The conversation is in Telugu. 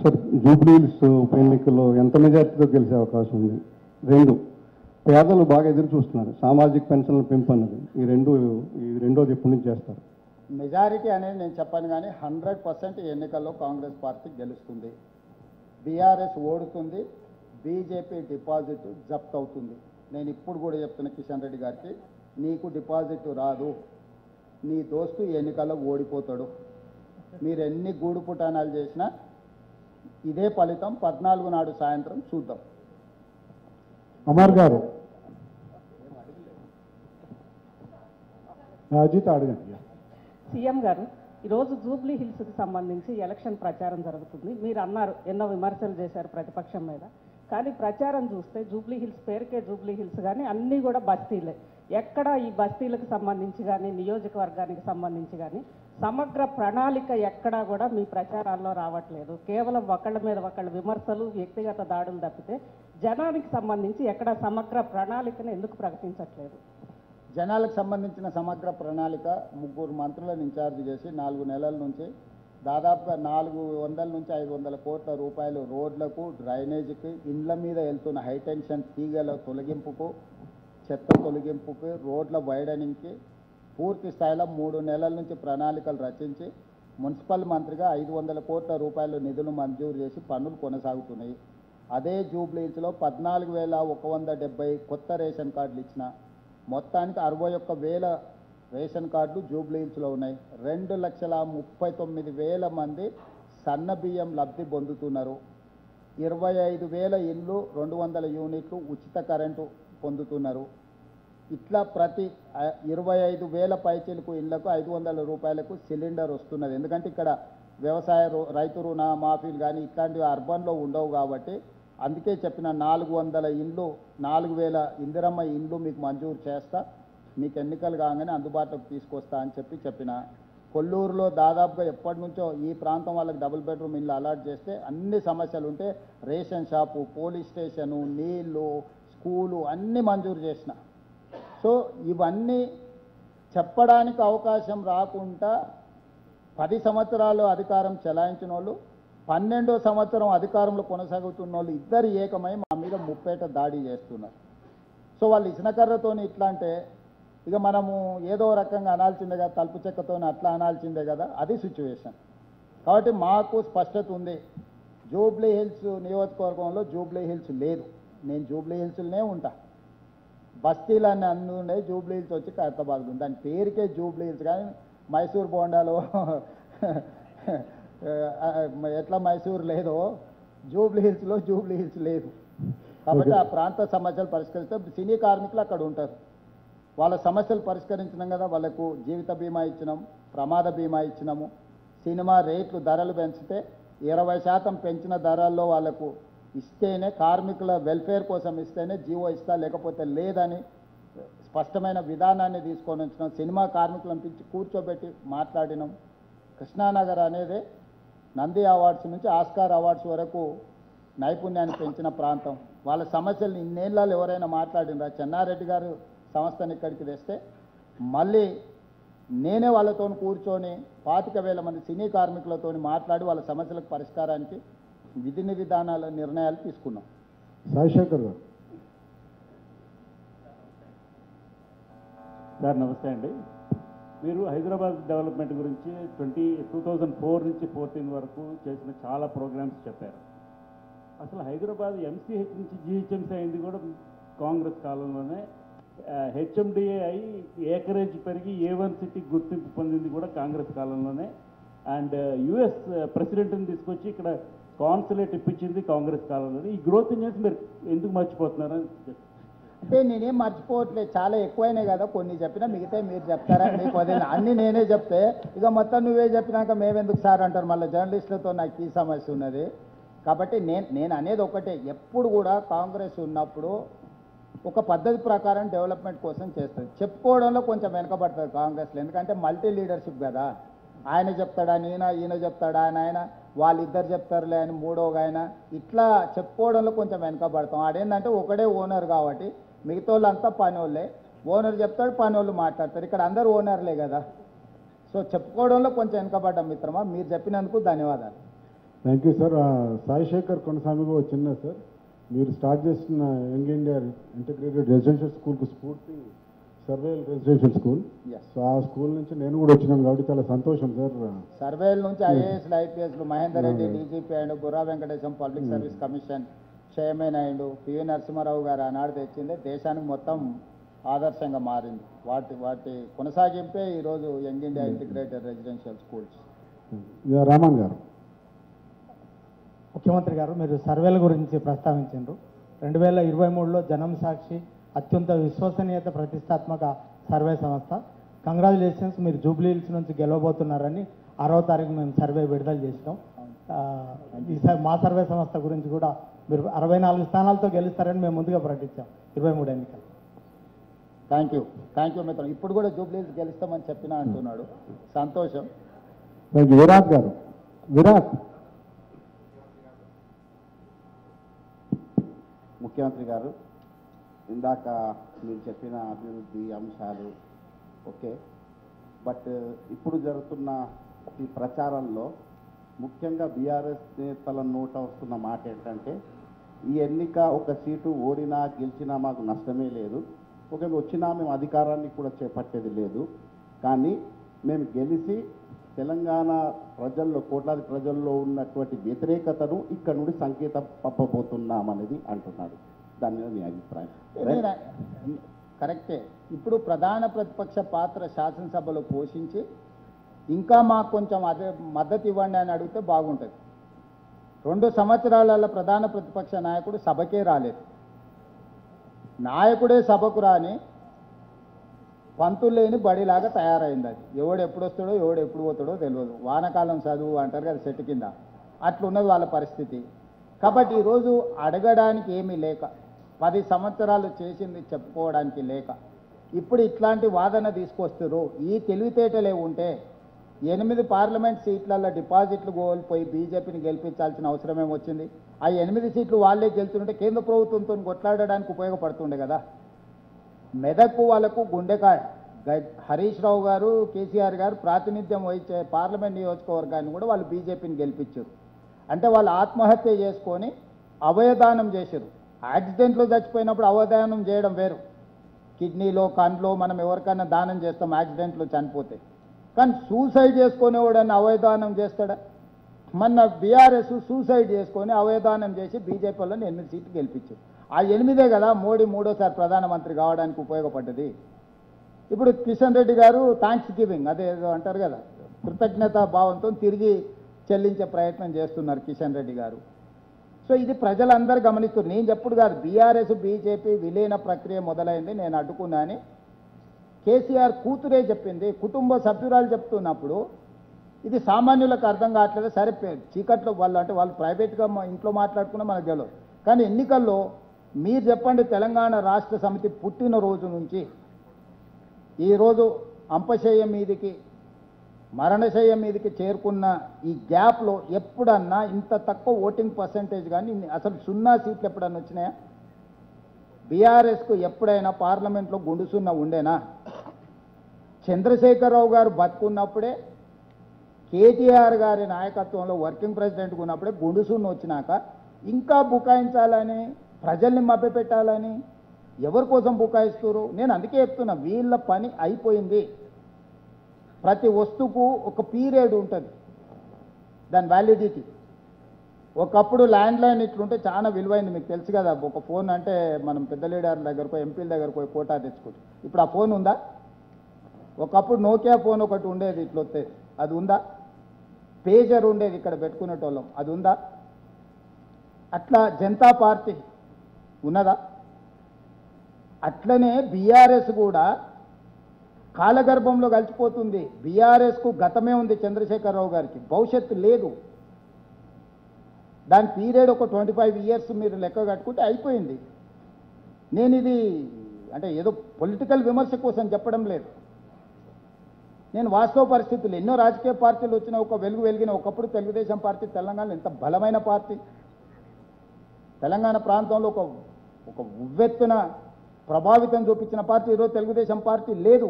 సార్, జూబ్లీ హిల్స్ ఉప ఎన్నికల్లో ఎంత మెజార్టీతో గెలిచే అవకాశం ఉంది? రెండు, పేదలు బాగా ఎదురు చూస్తున్నారు, సామాజిక పెన్షన్ల పెంపు అన్నది. ఈ రెండోది ఎప్పటి నుంచి చేస్తారు? మెజారిటీ అనేది నేను చెప్పాను, కానీ 100% ఎన్నికల్లో కాంగ్రెస్ పార్టీ గెలుస్తుంది. బీఆర్ఎస్ ఓడుతుంది, బీజేపీ డిపాజిట్ జప్త్ అవుతుంది. నేను ఇప్పుడు కూడా చెప్తున్న కిషన్ రెడ్డి గారికి, నీకు డిపాజిట్ రాదు, నీ దోస్తు ఎన్నికల్లో ఓడిపోతాడు. మీరు ఎన్ని గూడు పుటానాలు చేసినా ఇదే ఫలితం 14 నాడు సాయంత్రం చూద్దాం. అమర్ గారు, అజిత్ అడగండి. సీఎం గారు, ఈరోజు జూబ్లీ హిల్స్కి సంబంధించి ఎలక్షన్ ప్రచారం జరుగుతుంది. మీరు అన్నారు, ఎన్నో విమర్శలు చేశారు ప్రతిపక్షం మీద. కానీ ప్రచారం చూస్తే జూబ్లీ హిల్స్ పేరుకే జూబ్లీ హిల్స్, కానీ అన్నీ కూడా బస్తీలే. ఎక్కడ ఈ బస్తీలకు సంబంధించి కానీ నియోజకవర్గానికి సంబంధించి కానీ సమగ్ర ప్రణాళిక ఎక్కడా కూడా మీ ప్రచారాల్లో రావట్లేదు. కేవలం ఒకళ్ళ మీద ఒకళ్ళు విమర్శలు, వ్యక్తిగత దాడులు తప్పితే జనానికి సంబంధించి ఎక్కడ సమగ్ర ప్రణాళికను ఎందుకు ప్రకటించట్లేదు? జనాలకు సంబంధించిన సమగ్ర ప్రణాళిక 3 మంత్రులను ఇన్ఛార్జ్ చేసి 4 నెలల నుంచి దాదాపుగా 400 నుంచి 500 కోట్ల రూపాయలు రోడ్లకు, డ్రైనేజీకి, ఇండ్ల మీద వెళ్తున్న హైటెన్షన్ తీగల తొలగింపుకు, చెత్త తొలగింపుకు, రోడ్ల వైడనింగ్కి పూర్తి స్థాయిలో 3 నెలల నుంచి ప్రణాళికలు రచించి మున్సిపల్ మంత్రిగా 500 కోట్ల రూపాయలు నిధులు మంజూరు చేసి పనులు కొనసాగుతున్నాయి. అదే జూబ్లీ హిల్స్లో 14,170 కొత్త రేషన్ కార్డులు ఇచ్చిన, మొత్తానికి 61,000 రేషన్ కార్డులు జూబ్లీ హిల్స్లో ఉన్నాయి. 2,39,000 మంది సన్న బియ్యం లబ్ధి పొందుతున్నారు. 25,000 ఇండ్లు, 200 యూనిట్లు ఉచిత కరెంటు పొందుతున్నారు. ఇట్లా ప్రతి 25,000 పైచీలకు ఇళ్లకు 500 రూపాయలకు సిలిండర్ వస్తున్నది. ఎందుకంటే ఇక్కడ వ్యవసాయ రైతు రుణ మాఫీలు కానీ ఇట్లాంటివి అర్బన్లో ఉండవు కాబట్టి, అందుకే చెప్పిన 400 ఇండ్లు, 4,000 ఇందిరమ్మ ఇండ్లు మీకు మంజూరు చేస్తా, మీకు ఎన్నికలు కాగానే అందుబాటులోకి తీసుకొస్తా అని చెప్పిన. కొల్లూరులో దాదాపుగా ఎప్పటి నుంచో ఈ ప్రాంతం వాళ్ళకి డబుల్ బెడ్రూమ్ ఇల్లు అలాట్ చేస్తే అన్ని సమస్యలు ఉంటే రేషన్ షాపు, పోలీస్ స్టేషను, నీళ్లు, స్కూలు అన్నీ మంజూరు చేసిన. సో ఇవన్నీ చెప్పడానికి అవకాశం రాకుండా 10 సంవత్సరాలు అధికారం చెలాయించిన వాళ్ళు, 12వ సంవత్సరం అధికారంలో కొనసాగుతున్న వాళ్ళు ఇద్దరు ఏకమై మా మీద ముప్పేట దాడి చేస్తున్నారు. సో వాళ్ళు ఇసునకర్రతోని ఇట్లా అంటే ఇక మనము ఏదో రకంగా అనాల్సిందే కదా, తలుపు చెక్కతో అట్లా అనాల్సిందే కదా, అది సిచ్యువేషన్. కాబట్టి మాకు స్పష్టత ఉంది, జూబ్లీ హిల్స్ నియోజకవర్గంలో జూబ్లీ హిల్స్ లేదు. నేను జూబ్లీ హిల్స్లోనే ఉంటా. బస్తీలన్నీ అన్నీ ఉండే, జూబ్లీ హిల్స్ వచ్చి ఖైరతాబాద్ ఉంది. దాని పేరుకే జూబ్లీ హిల్స్, కానీ మైసూర్ బోండాలో ఎట్లా మైసూర్ లేదో జూబ్లీ హిల్స్లో జూబ్లీ హిల్స్ లేదు. కాబట్టి ఆ ప్రాంత సమస్యలు పరిష్కరిస్తే సినీ కార్మికులు అక్కడ ఉంటారు. వాళ్ళ సమస్యలు పరిష్కరించినాం కదా, వాళ్ళకు జీవిత బీమా ఇచ్చినాం, ప్రమాద బీమా ఇచ్చినాము. సినిమా రేట్లు ధరలు పెంచితే 20% పెంచిన ధరల్లో వాళ్ళకు ఇస్తేనే, కార్మికుల వెల్ఫేర్ కోసం ఇస్తేనే జీవో ఇస్తా, లేకపోతే లేదని స్పష్టమైన విధానాన్ని తీసుకొని వచ్చినాం. సినిమా కార్మికులను పిలిచి కూర్చోబెట్టి మాట్లాడినాం. కృష్ణానగర్ అనేది నంది అవార్డ్స్ నుంచి ఆస్కార్ అవార్డ్స్ వరకు నైపుణ్యాన్ని పెంచిన ప్రాంతం. వాళ్ళ సమస్యలు ఇన్నేళ్ళలో ఎవరైనా మాట్లాడినరా? చెన్నారెడ్డి గారు సంస్థను ఇక్కడికి తెస్తే మళ్ళీ నేనే వాళ్ళతో కూర్చొని 25,000 మంది సినీ కార్మికులతో మాట్లాడి వాళ్ళ సమస్యలకు పరిష్కారానికి విధి విధానాల నిర్ణయాలు తీసుకున్నాం. రాజశేఖర్ గారు. సార్ నమస్తే అండి. మీరు హైదరాబాద్ డెవలప్మెంట్ గురించి 2004 నుంచి 14 వరకు చేసిన చాలా ప్రోగ్రామ్స్ చెప్పారు. అసలు హైదరాబాద్ ఎంసీహెచ్ నుంచి జీహెచ్ఎంసీ అయింది కూడా కాంగ్రెస్ కాలంలోనే. హెచ్ఎండిఏ అయి ఏకరేజ్ పెరిగి A1 సిటీ గుర్తింపు పొందింది కూడా కాంగ్రెస్ కాలంలోనే. అండ్ యుఎస్ ప్రెసిడెంట్ని తీసుకొచ్చి ఇక్కడ కాన్సులేట్ ఇప్పించింది కాంగ్రెస్ కాలంలోనే. ఈ గ్రోత్ న్యూస్ మీరు ఎందుకు మర్చిపోతున్నారని అంటే నేనేం మర్చిపోవట్లేదు, చాలా ఎక్కువైనాయి కదా, కొన్ని చెప్పినా మిగతా మీరు చెప్తారా? మీకు అన్నీ నేనే చెప్తే ఇక మొత్తం నువ్వే చెప్పినాక మేమెందుకు సార్ అంటారు. మళ్ళీ జర్నలిస్టులతో నాకు ఈ సమస్య ఉన్నది. కాబట్టి నేను అనేది ఒకటే, ఎప్పుడు కూడా కాంగ్రెస్ ఉన్నప్పుడు ఒక పద్ధతి ప్రకారం డెవలప్మెంట్ కోసం చేస్తుంది. చెప్పుకోవడంలో కొంచెం వెనకబడుతుంది కాంగ్రెస్లో, ఎందుకంటే మల్టీ లీడర్షిప్ కదా. ఆయన చెప్తాడా, ఈయన చెప్తాడా, ఆయన వాళ్ళిద్దరు చెప్తారులే అని మూడోగా ఆయన, ఇట్లా చెప్పుకోవడంలో కొంచెం వెనకబడతాం. ఆడేంటంటే ఒకడే ఓనర్ కాబట్టి మిగతా వాళ్ళంతా పని వాళ్ళే. ఓనర్ చెప్తాడు, పని వాళ్ళు మాట్లాడతారు. ఇక్కడ అందరూ ఓనర్లే కదా. సో చెప్పుకోవడంలో కొంచెం వెనకబడ్డాం మిత్రమా. మీరు చెప్పినందుకు ధన్యవాదాలు. Thank you sir. Sai Shekhar కొనసామిగా వచ్చిన సార్, మీరు స్టార్ట్ చేసిన యంగ్ ఇండియా ఇంటిగ్రేటెడ్ రెసిడెన్షియల్ స్కూల్కి స్ఫూర్తి సర్వేల్ రెసిడెన్షియల్ స్కూల్. Yes. సో ఆ స్కూల్ నుంచి నేను కూడా వచ్చినాను కాబట్టి చాలా సంతోషం సార్. సర్వేల నుంచి ఐఏఎస్లు ఐపీఎస్లు మహేందర్ రెడ్డి డీజీపీ అయ్యిండు, Burra Venkatesham public service commission chairman అయ్యిండు, పివి నరసింహారావు గారు ఆనాడు తెచ్చింది దేశానికి మొత్తం ఆదర్శంగా మారింది. వాటి కొనసాగింపే ఈరోజు young India integrated residential schools. Raman గారు. ముఖ్యమంత్రి గారు, మీరు సర్వేల గురించి ప్రస్తావించారు. 2023లో జనం సాక్షి అత్యంత విశ్వసనీయత ప్రతిష్టాత్మక సర్వే సంస్థ. కంగ్రాచులేషన్స్, మీరు జూబ్లీ హిల్స్ నుంచి గెలవబోతున్నారని 6వ తారీఖు మేము సర్వే విడుదల చేసినాం. ఈసారి మా సర్వే సంస్థ గురించి కూడా మీరు 64 స్థానాలతో గెలుస్తారని మేము ముందుగా ప్రకటించాం 23 ఎన్నికలు. థ్యాంక్ యూ మిత్రం. ఇప్పుడు కూడా జూబ్లీ హిల్స్ గెలుస్తామని చెప్పినా అంటున్నాడు, సంతోషం. Thank you. విరాట్ గారు. విరాట్. ముఖ్యమంత్రి గారు, ఇందాక మీరు చెప్పిన అభివృద్ధి అంశాలు ఓకే, బట్ ఇప్పుడు జరుగుతున్న ఈ ప్రచారంలో ముఖ్యంగా బీఆర్ఎస్ నేతల నోట వస్తున్న మాట ఏంటంటే, ఈ ఎన్నిక ఒక సీటు ఓడినా గెలిచినా మాకు నష్టమే లేదు, ఒకవేళ వచ్చినా మేము అధికారాన్ని కూడా చేపట్టేది లేదు, కానీ మేము గెలిచి తెలంగాణ ప్రజల్లో కోట్లాది ప్రజల్లో ఉన్నటువంటి వ్యతిరేకతను ఇక్కడ నుండి సంకేతం పంపబోతున్నామనేది అంటున్నారు. దాని మీద మీ అభిప్రాయం? కరెక్టే. ఇప్పుడు ప్రధాన ప్రతిపక్ష పాత్ర శాసనసభలో పోషించి ఇంకా మాకు కొంచెం అదే మద్దతు ఇవ్వండి అని అడిగితే బాగుంటుంది. 2 సంవత్సరాల ప్రధాన ప్రతిపక్ష నాయకుడు సభకే రాలేదు. నాయకుడే సభకు రాని పంతులు లేని బడిలాగా తయారైంది. అది ఎవడు ఎప్పుడు వస్తాడో ఎవడు ఎప్పుడు పోతాడో తెలియదు. వానకాలం చదువు అంటారు కదా చెట్టు కింద, అట్లున్నది వాళ్ళ పరిస్థితి. కాబట్టి ఈరోజు అడగడానికి ఏమీ లేక, 10 సంవత్సరాలు చేసింది చెప్పుకోవడానికి లేక ఇప్పుడు ఇట్లాంటి వాదన తీసుకొస్తారు. ఈ తెలివితేటలే ఉంటే 8 పార్లమెంట్ సీట్లలో డిపాజిట్లు కోల్పోయి బీజేపీని గెలిపించాల్సిన అవసరం ఏమొచ్చింది? ఆ 8 సీట్లు వాళ్ళే గెలుచుంటే కేంద్ర ప్రభుత్వంతో కొట్లాడడానికి ఉపయోగపడుతుండే కదా. మెదక్కు వాళ్ళకు గుండెకాయ. హరీష్ రావు గారు, కేసీఆర్ గారు ప్రాతినిధ్యం వహించే పార్లమెంట్ నియోజకవర్గాన్ని కూడా వాళ్ళు బీజేపీని గెలిపించారు. అంటే వాళ్ళు ఆత్మహత్య చేసుకొని అవయదానం చేశారు. యాక్సిడెంట్లో చచ్చిపోయినప్పుడు అవయదానం చేయడం వేరు. కిడ్నీలో కండ్లో మనం ఎవరికైనా దానం చేస్తాం యాక్సిడెంట్లో చనిపోతే, కానీ సూసైడ్ చేసుకునేవాడని అవయదానం చేస్తాడా? మొన్న బీఆర్ఎస్ సూసైడ్ చేసుకొని అవయదానం చేసి బీజేపీ వాళ్ళని 8 సీట్లు గెలిపించారు. ఆ 8 కదా మోడీ 3వ ప్రధానమంత్రి కావడానికి ఉపయోగపడ్డది. ఇప్పుడు కిషన్ రెడ్డి గారు థ్యాంక్స్ గివింగ్, అదే అంటారు కదా, కృతజ్ఞతా భావంతో తిరిగి చెల్లించే ప్రయత్నం చేస్తున్నారు కిషన్ రెడ్డి గారు. సో ఇది ప్రజలందరూ గమనిస్తున్నారు. నేను చెప్పుడు కాదు, బీఆర్ఎస్ బీజేపీ విలీన ప్రక్రియ మొదలైంది, నేను అడ్డుకున్నా అని కేసీఆర్ కూతురే చెప్పింది. కుటుంబ సభ్యురాలు చెప్తున్నప్పుడు ఇది సామాన్యులకు అర్థం కావట్లేదు. సరే చీకట్లో వాళ్ళు ప్రైవేట్గా ఇంట్లో మాట్లాడుకున్నా మనకు తెలియదు, కానీ ఎన్నికల్లో మీరు చెప్పండి, తెలంగాణ రాష్ట్ర సమితి పుట్టిన రోజు నుంచి ఈరోజు అంపశయ్య మీదికి మరణశయ్య మీదకి చేరుకున్న ఈ గ్యాప్లో ఎప్పుడన్నా ఇంత తక్కువ ఓటింగ్ పర్సంటేజ్ కానీ అసలు 0 సీట్లు ఎప్పుడన్నా వచ్చినాయా? బీఆర్ఎస్కు ఎప్పుడైనా పార్లమెంట్లో గుండు 0 ఉండేనా? చంద్రశేఖరరావు గారు బతుకున్నప్పుడే, కేటీఆర్ గారి నాయకత్వంలో వర్కింగ్ ప్రెసిడెంట్గా ఉన్నప్పుడే గుండు 0 వచ్చినాక ఇంకా బుకాయించాలని, ప్రజల్ని మభ్యపెట్టాలని ఎవరి కోసం బుకాయిస్తారు? నేను అందుకే చెప్తున్నా, వీళ్ళ పని అయిపోయింది. ప్రతి వస్తువుకు ఒక పీరియడ్ ఉంటుంది, దాని వ్యాలిడిటీ. ఒకప్పుడు ల్యాండ్లైన్ ఇట్లుంటే చాలా విలువైంది, మీకు తెలుసు కదా. ఒక ఫోన్ అంటే మనం పెద్ద లీడర్ల దగ్గరకు, ఎంపీల దగ్గరకు పోయి కోటా తెచ్చుకుంటాం. ఇప్పుడు ఆ ఫోన్ ఉందా? ఒకప్పుడు నోకియా ఫోన్ ఒకటి ఉండేది, ఇట్లా వచ్చేది, అది ఉందా? పేజర్ ఉండేది ఇక్కడ పెట్టుకునేటోళ్ళం, అది ఉందా? అట్లా జనతా పార్టీ ఉన్నదా? అట్లనే బీఆర్ఎస్ కూడా కాలగర్భంలో కలిసిపోతుంది. బీఆర్ఎస్కు గతమే ఉంది చంద్రశేఖరరావు గారికి, భవిష్యత్తు లేదు. దాని పీరియడ్ ఒక 25 ఇయర్స్ మీరు లెక్క కట్టుకుంటే అయిపోయింది. నేను ఇది అంటే ఏదో పొలిటికల్ విమర్శ కోసం చెప్పడం లేదు. నేను వాస్తవ పరిస్థితులు, ఎన్నో రాజకీయ పార్టీలు వచ్చిన ఒక వెలిగిన, ఒకప్పుడు తెలుగుదేశం పార్టీ తెలంగాణలో ఎంత బలమైన పార్టీ, తెలంగాణ ప్రాంతంలో ఒక ఉవ్వెత్తున ప్రభావితం చూపించిన పార్టీ. ఈరోజు తెలుగుదేశం పార్టీ లేదు.